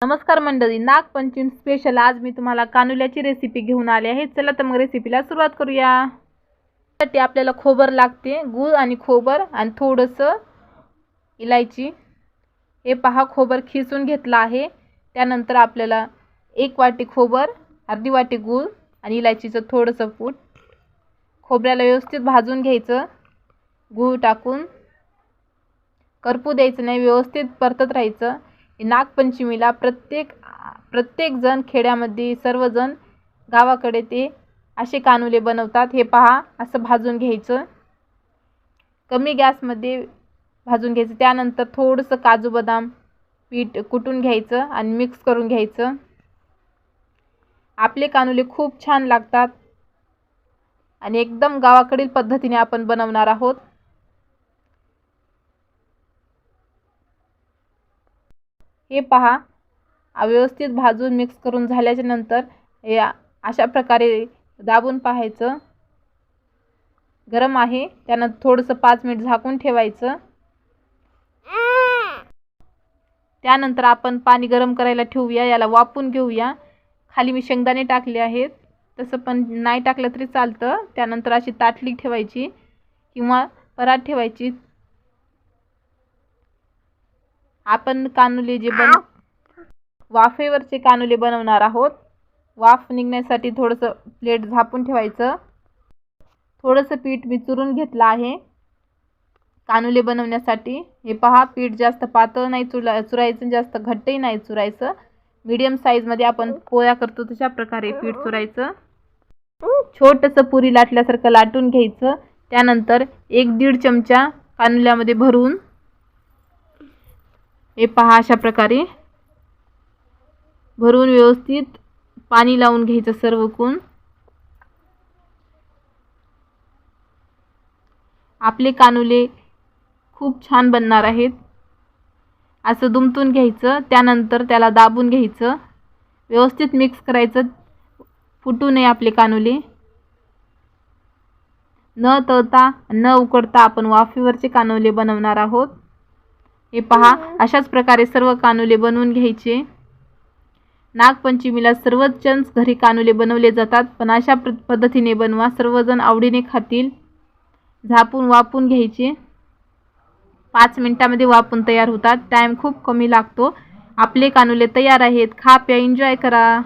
नमस्कार मंडळी, नागपंचमी स्पेशल आज मी तुम्हाला कानुल्याची रेसिपी घेऊन आले आहे। चला तर मग रेसिपीला सुरुवात करूया। त्यासाठी आपल्याला खोबर लागते, गूळ आणि खोबर आणि थोडंसं इलायची। हे पहा, खोबर खिसून घेतला आहे। त्यानंतर आपल्याला 1 वाटी खोबर, अर्धी वाटी गूळ आणि इलायचीचं थोडंसं पूड। खोबऱ्याला व्यवस्थित भाजून घ्यायचं, गूळ टाकून करपू द्यायचं नाही, व्यवस्थित परतत राहायचं। नागपंचमीला प्रत्येक जण खेड्यामध्ये सर्वजण गावाकडे ते असे कानुले बनवतात। हे पहा, असं भाजून घ्यायचं, कमी गॅसमध्ये भाजून घ्यायचं। त्यानंतर थोडंसं काजू बदाम पीठ कुटून घ्यायचं आणि मिक्स करून घ्यायचं। आपले कानुले खूप छान लागतात आणि एकदम गावाकडील पद्धतीने आपण बनवणार आहोत। हे पहा, व्यवस्थित भाजून मिक्स करून झाल्याच्या नंतर हे अशा प्रकारे दाबून पाहायचं, गरम आहे। त्यानंतर थोडंसं 5 मिनिट झाकून ठेवायचं। त्यानंतर आपण पाणी गरम करायला ठेवूया, याला वाफवून घेऊया। खाली मी शेंगदाणे टाकले आहेत, तसं पण नाही टाकलं तरी चालतं। त्यानंतर अशी ताटली ठेवायची किंवा परात ठेवायची। आपण कानुले जे वाफेवरचे कानुले बनवणार आहोत। वाफ निघण्यासाठी थोडंसं प्लेट झाकून ठेवायचं। थोडंसं पीठ मी चुरून घेतलं आहे कानुले बनवण्यासाठी। हे पहा, पीठ जास्त पातळ नाही चुरायचं, जास्त घट्टही नाही चुरायचं। मीडियम साईजमध्ये आपण पोळ्या करतो तशा प्रकारे पीठ चुरायचं। छोटंसं पुरी लाटल्यासारखं लाटून घ्यायचं। त्यानंतर 1-1.5 चमचा कानुल्यामध्ये भरून हे पहा, अशा प्रकारे भरून व्यवस्थित पाणी लावून घ्यायचं सर्वकून। आपले कानुले खूप छान बनणार आहेत। असं दुमटून घ्यायचं, त्यानंतर त्याला दाबून घ्यायचं, व्यवस्थित मिक्स करायचं, फुटू नये आपले कानुले। न तळता न उकडता आपण वाफेवरचे कानुले बनवणार आहोत। हे पहा, अशाच प्रकारे सर्व कानुले बनवून घ्यायचे। नागपंचमीला सर्वच जण घरी कानुले बनवले जातात, पण अशा पद्धतीने बनवा, सर्वजण आवडीने खातील। झापून वाफवून घ्यायचे, 5 मिनिटांमध्ये वाफवून तयार होतात। टाइम खूप कमी लागतो। आपले कानुले तयार आहेत, खा प्या एन्जॉय करा।